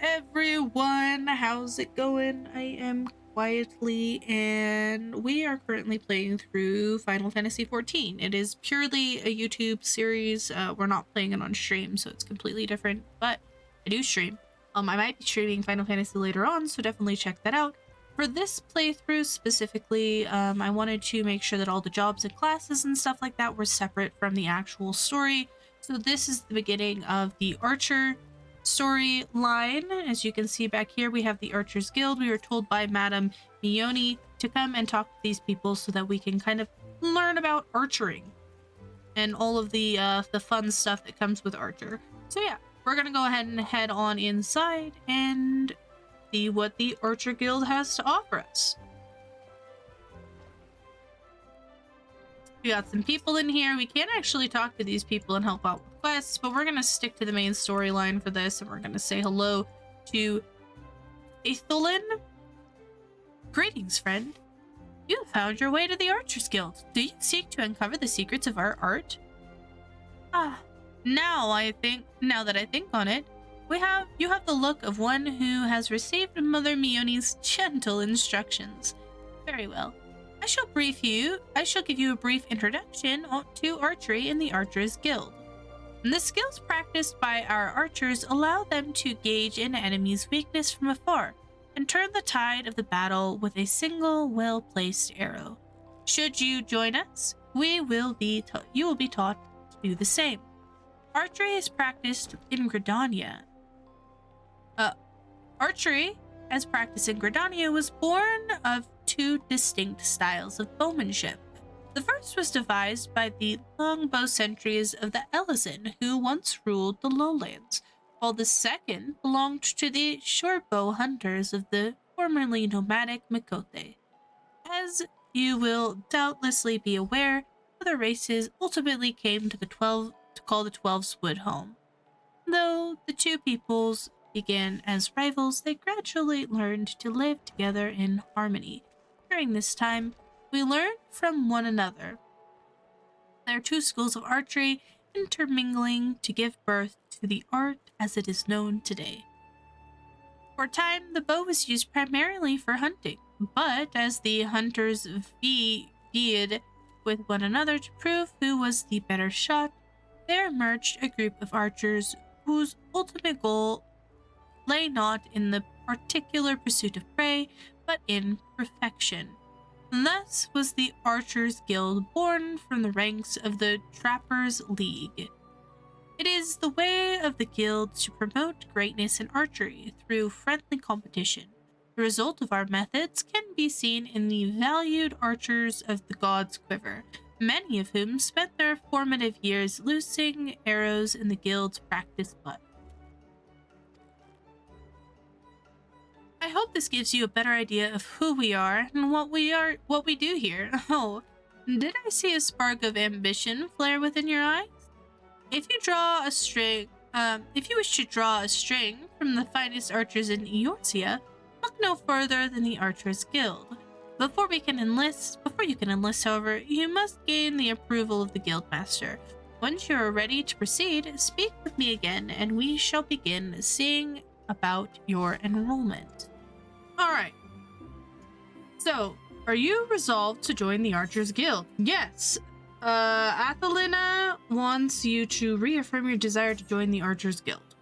everyone, how's it going? I am quietly, and we are currently playing through Final Fantasy XIV. It is purely a YouTube series. We're not playing it on stream, so it's completely different, but I do stream. I might be streaming Final Fantasy later on, so definitely check that out. For this playthrough specifically, I wanted to make sure that all the jobs and classes and stuff like that were separate from the actual story. So this is the beginning of the Archer storyline. As you can see back here, we have the Archers Guild. We were told by Madame Mione to come and talk to these people so that we can kind of learn about archering and all of the fun stuff that comes with Archer. So yeah, we're gonna go ahead and head on inside and see what the Archer Guild has to offer us. We got some people in here. We can't actually talk to these people and help out with quests, but we're going to stick to the main storyline for this, and we're going to say hello to Athelyna. Greetings, friend. You have found your way to the Archers Guild. Do you seek to uncover the secrets of our art? Now that I think on it, you have the look of one who has received Mother Mione's gentle instructions. Very well. I shall give you a brief introduction to archery in the Archers Guild. The skills practiced by our archers allow them to gauge an enemy's weakness from afar and turn the tide of the battle with a single well-placed arrow. Should you join us, you will be taught to do the same. Archery is practiced in Gridania. Archery, as practiced in Gridania, was born of two distinct styles of bowmanship. The first was devised by the longbow sentries of the Elysian, who once ruled the lowlands, while the second belonged to the shortbow hunters of the formerly nomadic Mikote. As you will doubtlessly be aware, other races ultimately came to call the Twelve's Wood home. Though the two peoples began as rivals, they gradually learned to live together in harmony. During this time, we learned from one another. There are two schools of archery intermingling to give birth to the art as it is known today. For a time, the bow was used primarily for hunting, but as the hunters vied with one another to prove who was the better shot, there emerged a group of archers whose ultimate goal lay not in the particular pursuit of prey, but in perfection. Thus was the Archers Guild born from the ranks of the Trappers League. It is the way of the guild to promote greatness in archery through friendly competition. The result of our methods can be seen in the valued archers of the God's Quiver, many of whom spent their formative years loosing arrows in the guild's practice butt. I hope this gives you a better idea of who we are and what we do here. Oh, did I see a spark of ambition flare within your eyes? If you wish to draw a string from the finest archers in Eorzea, look no further than the Archers Guild. Before you can enlist, however, you must gain the approval of the Guildmaster. Once you are ready to proceed, speak with me again, and we shall begin seeing about your enrollment. Alright. So, are you resolved to join the Archers Guild? Yes. Athelyna wants you to reaffirm your desire to join the Archers Guild.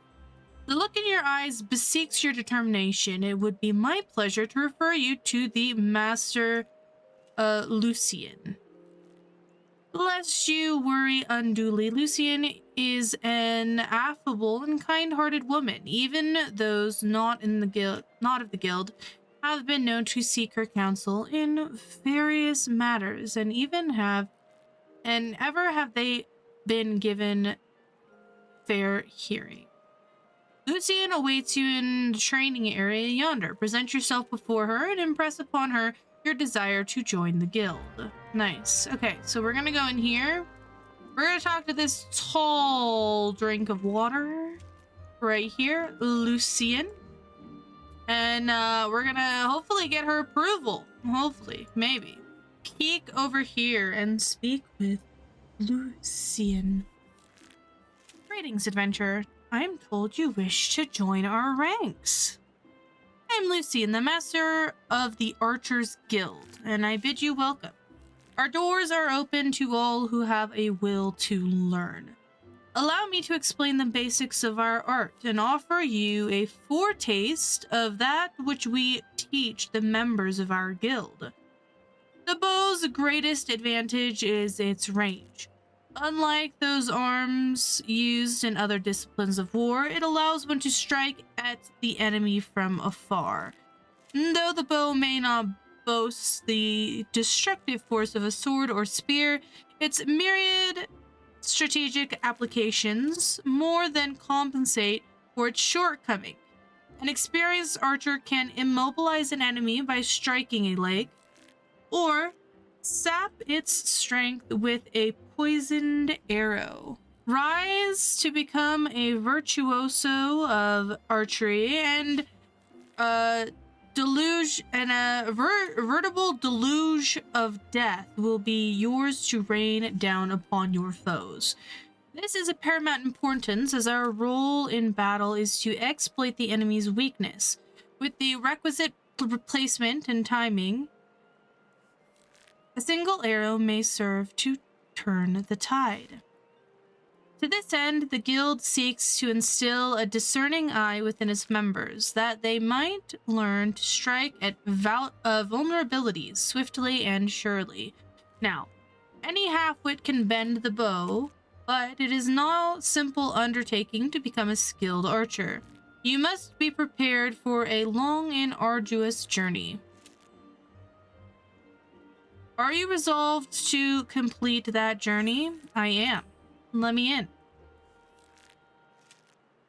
The look in your eyes bespeaks your determination. It would be my pleasure to refer you to the Master Lucian. Lest you worry unduly, Lucian is an affable and kind-hearted woman. Even those not of the guild have been known to seek her counsel in various matters, and ever have they been given fair hearing. Lucian awaits you in the training area yonder. Present yourself before her and impress upon her your desire to join the guild. Nice. Okay, so we're gonna go in here. We're gonna talk to this tall drink of water right here, Lucian. And we're gonna hopefully get her approval. Hopefully, maybe. Peek over here and speak with Lucian. Greetings, adventurer. I'm told you wish to join our ranks. I'm Lucian, the master of the Archers Guild, and I bid you welcome. Our doors are open to all who have a will to learn. Allow me to explain the basics of our art and offer you a foretaste of that which we teach the members of our guild. The bow's greatest advantage is its range. Unlike those arms used in other disciplines of war, it allows one to strike at the enemy from afar. Though the bow may not boast the destructive force of a sword or spear, its myriad strategic applications more than compensate for its shortcoming. An experienced archer can immobilize an enemy by striking a leg, or sap its strength with a poisoned arrow. Rise to become a virtuoso of archery and a veritable deluge of death will be yours to rain down upon your foes. This is of paramount importance, as our role in battle is to exploit the enemy's weakness. With the requisite placement and timing, a single arrow may serve to turn the tide. To this end, the guild seeks to instill a discerning eye within its members, that they might learn to strike at vulnerabilities swiftly and surely. Now, any half-wit can bend the bow, but it is no simple undertaking to become a skilled archer. You must be prepared for a long and arduous journey. Are you resolved to complete that journey? I am. Let me in.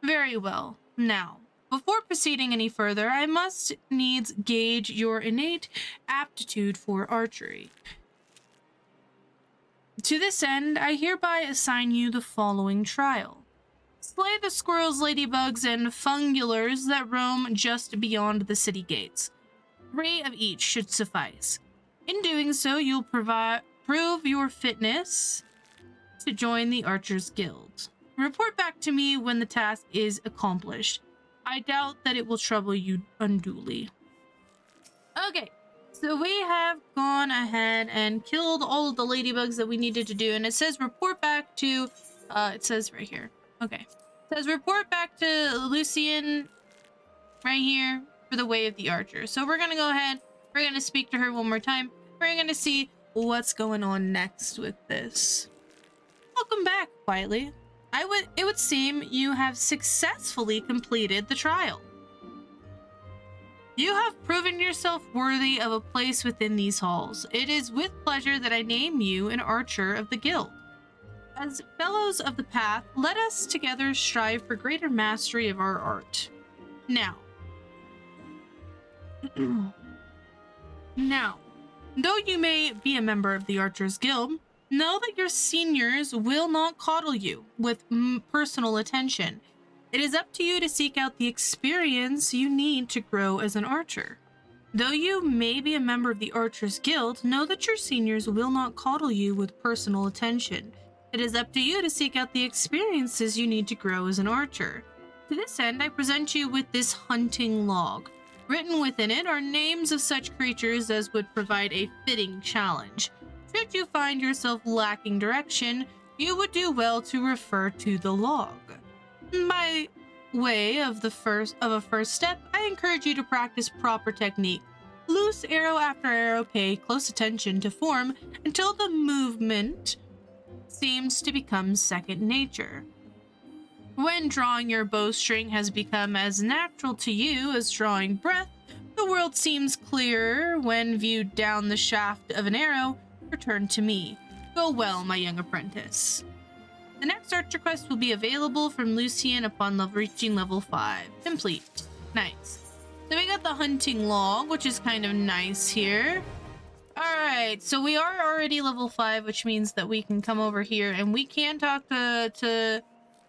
Very well. Now, before proceeding any further, I must needs gauge your innate aptitude for archery. To this end, I hereby assign you the following trial. Slay the squirrels, ladybugs, and fungulars that roam just beyond the city gates. 3 of each should suffice. In doing so, you'll prove your fitness to join the Archers Guild. Report back to me when the task is accomplished. I doubt that it will trouble you unduly. Okay, so we have gone ahead and killed all of the ladybugs that we needed to do, and it says report back to, it says right here. Okay. It says report back to Lucian right here for the Way of the Archer. So we're gonna go ahead, we're gonna speak to her one more time. We're gonna see what's going on next with this. Welcome back, quietly. It would seem you have successfully completed the trial. You have proven yourself worthy of a place within these halls. It is with pleasure that I name you an archer of the guild. As fellows of the path, let us together strive for greater mastery of our art. Now, though you may be a member of the Archers Guild, know that your seniors will not coddle you with personal attention. It is up to you to seek out the experience you need to grow as an archer. Though you may be a member of the Archers Guild, know that your seniors will not coddle you with personal attention. It is up to you to seek out the experiences you need to grow as an archer. To this end, I present you with this hunting log. Written within it are names of such creatures as would provide a fitting challenge. Should you find yourself lacking direction, you would do well to refer to the log. By way of a first step, I encourage you to practice proper technique. Loose arrow after arrow, pay close attention to form until the movement seems to become second nature. When drawing your bowstring has become as natural to you as drawing breath, the world seems clearer when viewed down the shaft of an arrow. Return to me. Go well, my young apprentice. The next archer quest will be available from Lucian upon reaching level 5. Complete. Nice. So we got the hunting log, which is kind of nice here. Alright, so we are already level 5, which means that we can come over here and we can talk to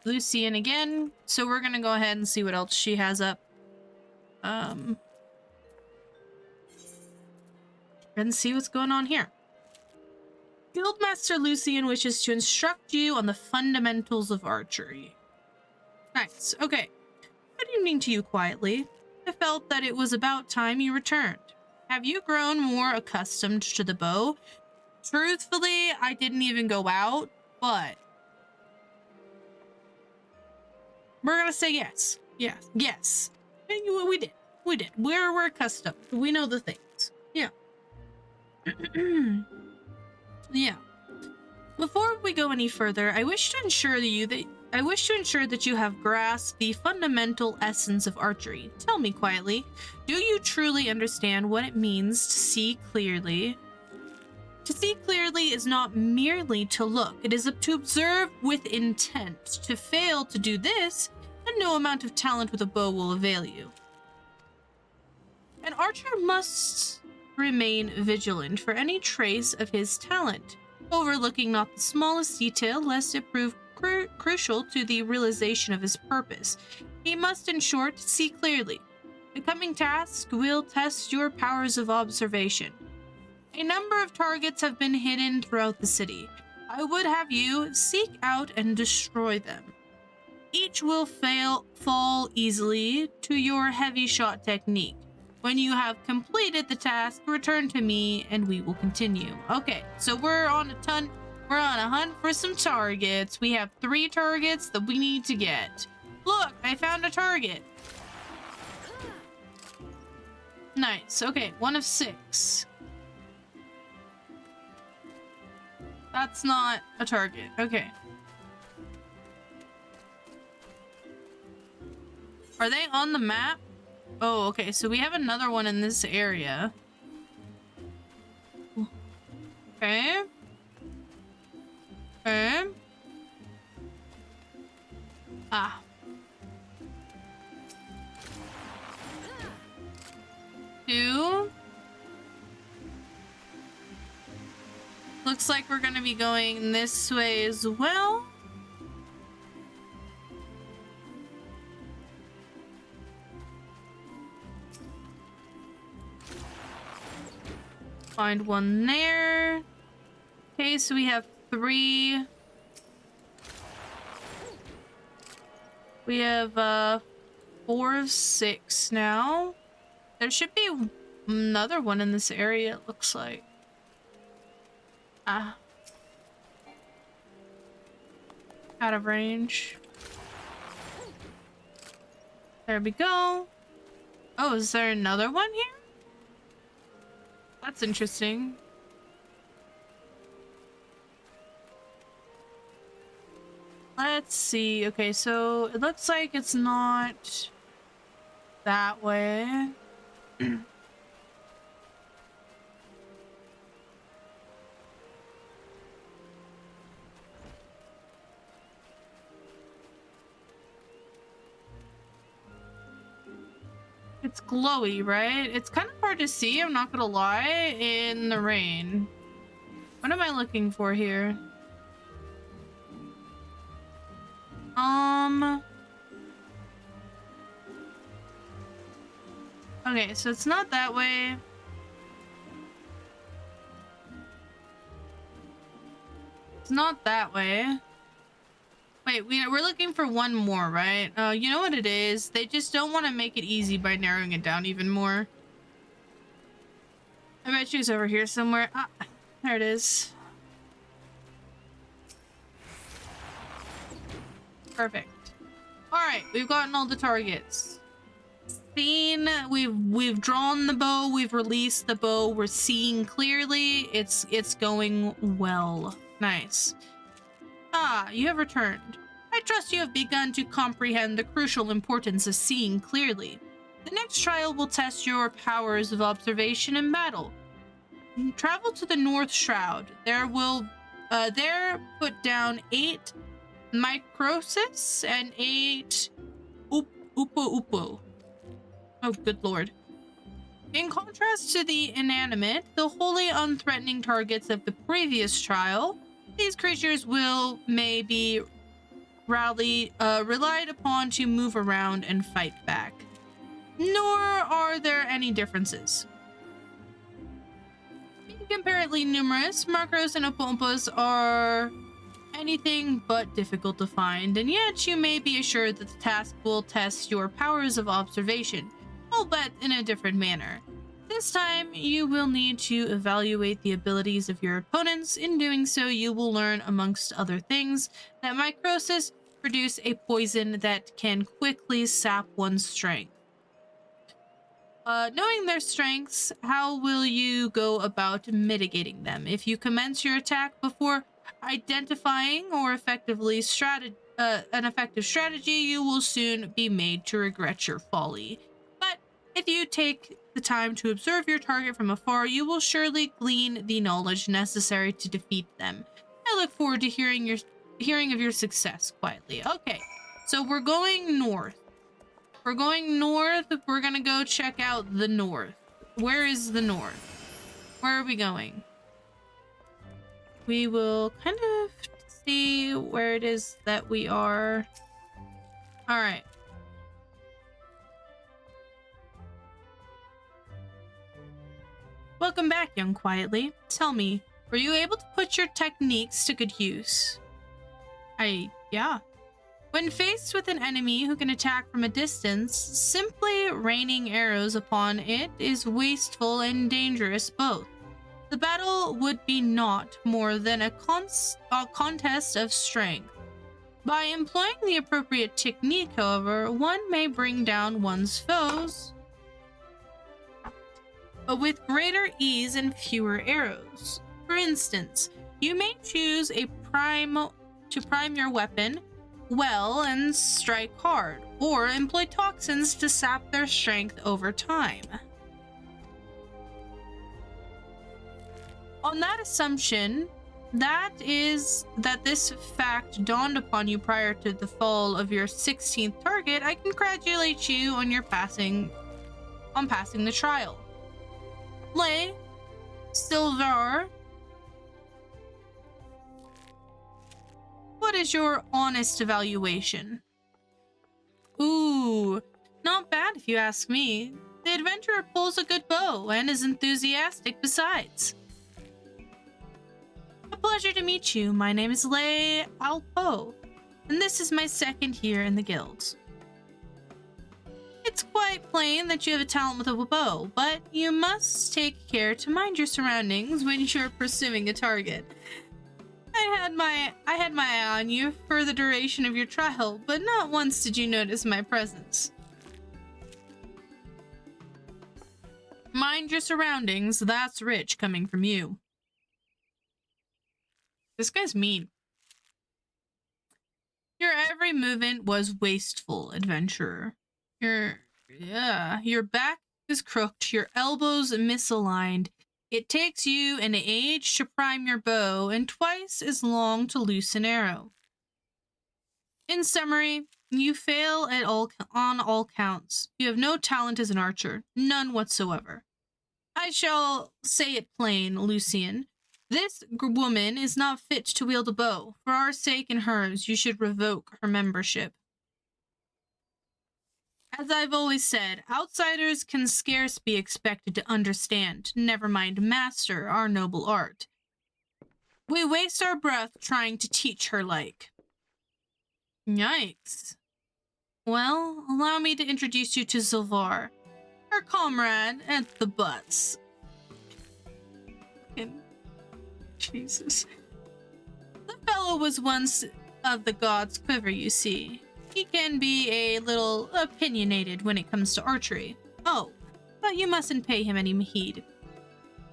Lucian again. So we're gonna go ahead and see what else she has up. And see what's going on here. Guildmaster Lucian wishes to instruct you on the fundamentals of archery. Nice. Okay. Good evening to you quietly. I felt that it was about time you returned. Have you grown more accustomed to the bow? Truthfully, I didn't even go out, but we're gonna say yes. Yes. Yes. And we did. We did. We're accustomed. We know the things. Yeah. Yeah. Before we go any further, I wish to ensure that you have grasped the fundamental essence of archery. Tell me quietly, do you truly understand what it means to see clearly? To see clearly is not merely to look, it is to observe with intent. To fail to do this, and no amount of talent with a bow will avail you. An archer must remain vigilant for any trace of his talent, overlooking not the smallest detail lest it prove crucial to the realization of his purpose. He must, in short, see clearly. The coming task will test your powers of observation. A number of targets have been hidden throughout the city. I would have you seek out and destroy them. Each will fall easily to your heavy shot technique. When you have completed the task, return to me and we will continue. Okay, so we're on a hunt for some targets. We have 3 targets that we need to get. Look, I found a target. Nice. Okay, 1 of 6. That's not a target. Okay. Are they on the map? Oh, okay. So we have another one in this area. Okay. Okay. Ah. Two. Looks like we're gonna be going this way as well. Find one there. Okay, so we have 3. We have 4 of 6 now. There should be another one in this area, it looks like. Ah. Out of range. There we go. Oh, is there another one here? That's interesting. Let's see. Okay, so it looks like it's not that way. It's glowy, right? It's kind of hard to see, I'm not gonna lie, in the rain. What am I looking for here? Okay, so it's not that way. It's not that way. Wait, we're looking for one more, right? You know what it is? They just don't want to make it easy by narrowing it down even more. I bet you it's over here somewhere. Ah, there it is. Perfect. Alright, we've gotten all the targets. Seen, we've drawn the bow, we've released the bow, we're seeing clearly. It's going well. Nice. Ah, you have returned. I trust you have begun to comprehend the crucial importance of seeing clearly. The next trial will test your powers of observation in battle. Travel to the North Shroud. There put down 8 microsis and 8 Opo. Oh, good lord. In contrast to the inanimate, the wholly unthreatening targets of the previous trial, these creatures may be relied upon to move around and fight back. Nor are there any differences. Being comparatively numerous, Macros and Opo Opos are anything but difficult to find, and yet you may be assured that the task will test your powers of observation, albeit in a different manner. This time, you will need to evaluate the abilities of your opponents. In doing so, you will learn, amongst other things, that mycosis produce a poison that can quickly sap one's strength. Knowing their strengths, how will you go about mitigating them? If you commence your attack before identifying or an effective strategy, you will soon be made to regret your folly. But if you take the time to observe your target from afar, you will surely glean the knowledge necessary to defeat them. I look forward to hearing of your success quietly. Okay, so we're going north. We're going north. We're gonna go check out the north. Where is the north? Where are we going? We will kind of see where it is that we are. All right. Welcome back, young quietly. Tell me, were you able to put your techniques to good use? Yeah. When faced with an enemy who can attack from a distance, simply raining arrows upon it is wasteful and dangerous both. The battle would be naught more than a contest of strength. By employing the appropriate technique, however, one may bring down one's foes, but with greater ease and fewer arrows. For instance, you may choose to prime your weapon well and strike hard, or employ toxins to sap their strength over time. On that assumption, that this fact dawned upon you prior to the fall of your 16th target, I congratulate you on passing the trial. Lay, Silver, what is your honest evaluation? Ooh, not bad if you ask me. The adventurer pulls a good bow and is enthusiastic besides. A pleasure to meet you. My name is Lay Alpo, and this is my second year in the guild. It's quite plain that you have a talent with a bow, but you must take care to mind your surroundings when you're pursuing a target. I had my eye on you for the duration of your trial, but not once did you notice my presence. Mind your surroundings, that's rich coming from you. This guy's mean. Your every movement was wasteful, adventurer. Your back is crooked, your elbows misaligned. It takes you an age to prime your bow and twice as long to loose an arrow. In summary, you fail on all counts. You have no talent as an archer, none whatsoever. I shall say it plain, Lucian. This woman is not fit to wield a bow. For our sake and hers, you should revoke her membership. As I've always said, outsiders can scarce be expected to understand, never mind master, our noble art. We waste our breath trying to teach her like. Yikes. Well, allow me to introduce you to Zilvar, her comrade at the butts. Jesus. The fellow was once of the gods' quiver, you see. He can be a little opinionated when it comes to archery. Oh, but you mustn't pay him any heed.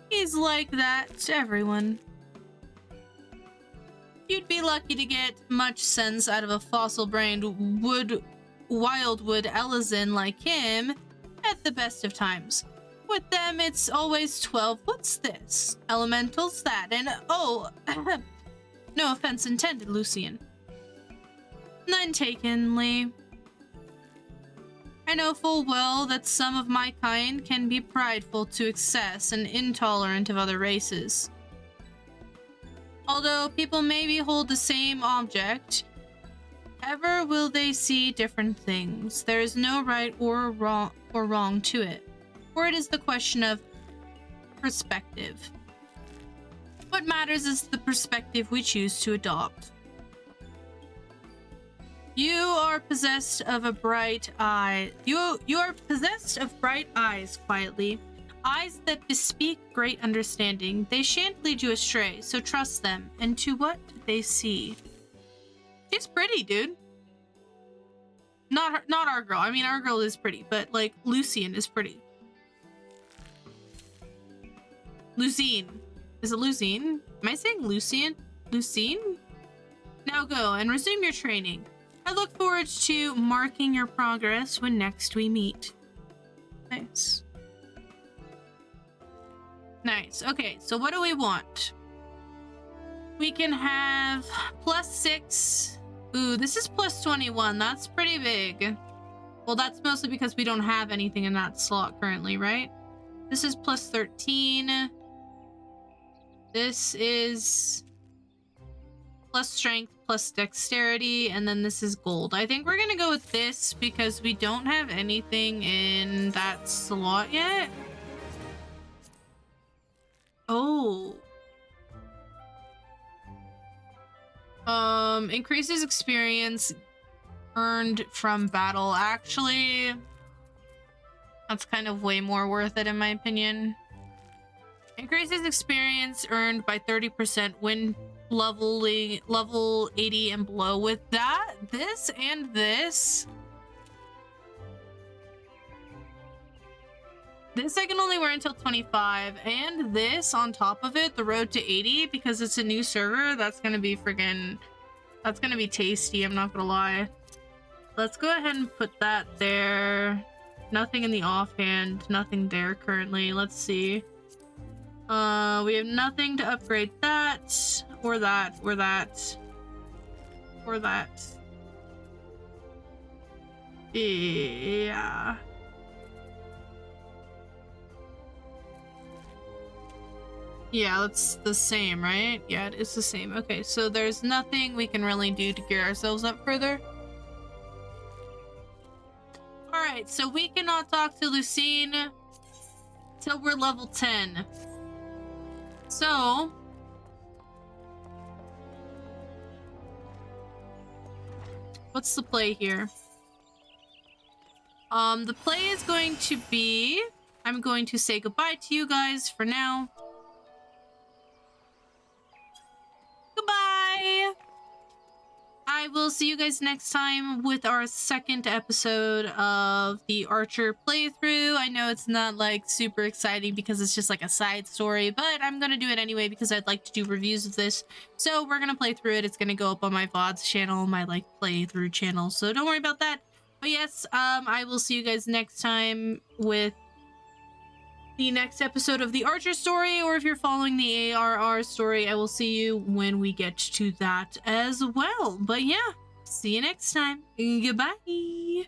He's like that to everyone. You'd be lucky to get much sense out of a fossil-brained wildwood Elizin like him at the best of times. With them, it's always 12. What's this? Elementals, that, and oh, no offense intended, Lucian. None taken, Lee. I know full well that some of my kind can be prideful to excess and intolerant of other races. Although people may behold the same object, ever will they see different things. There is no right or wrong to it, for it is the question of perspective. What matters is the perspective we choose to adopt. You are possessed of a bright eye. You are possessed of bright eyes, quietly. Eyes that bespeak great understanding. They shan't lead you astray, so trust them. And to what they see. She's pretty, dude. Not our girl. I mean, our girl is pretty, but like Lucian is pretty. Lucine. Is it Lucine? Am I saying Lucian? Lucine? Now go and resume your training. I look forward to marking your progress when next we meet. Nice. Nice. Okay, so what do we want? We can have +6. Ooh, this is +21. That's pretty big. Well, that's mostly because we don't have anything in that slot currently, right? This is +13. This is plus strength, plus dexterity, and then this is gold. I think we're gonna go with this because we don't have anything in that slot yet. Oh. Increases experience earned from battle. Actually, that's kind of way more worth it in my opinion. Increases experience earned by 30% when level 80 and below. With that, this and this. This I can only wear until 25, and this on top of it, the road to 80, because it's a new server, that's gonna be friggin', that's gonna be tasty, I'm not gonna lie. Let's go ahead and put that there. Nothing in the offhand, nothing there currently. Let's see. We have nothing to upgrade that, or that, or that, or that. Yeah. Yeah, that's the same, right? Yeah, it is the same. Okay, so there's nothing we can really do to gear ourselves up further. Alright, so we cannot talk to Lucine till we're level 10. So... what's the play here? The play is going to be... I'm going to say goodbye to you guys for now. Goodbye! I will see you guys next time with our second episode of the Archer playthrough. I know it's not like super exciting because it's just like a side story, but I'm gonna do it anyway because I'd like to do reviews of this. So we're gonna play through it. It's gonna go up on my VODs channel, my like playthrough channel. So don't worry about that. But yes, I will see you guys next time with the next episode of the Archer story, or if you're following the ARR story, I will see you when we get to that as well. But yeah, see you next time. Goodbye.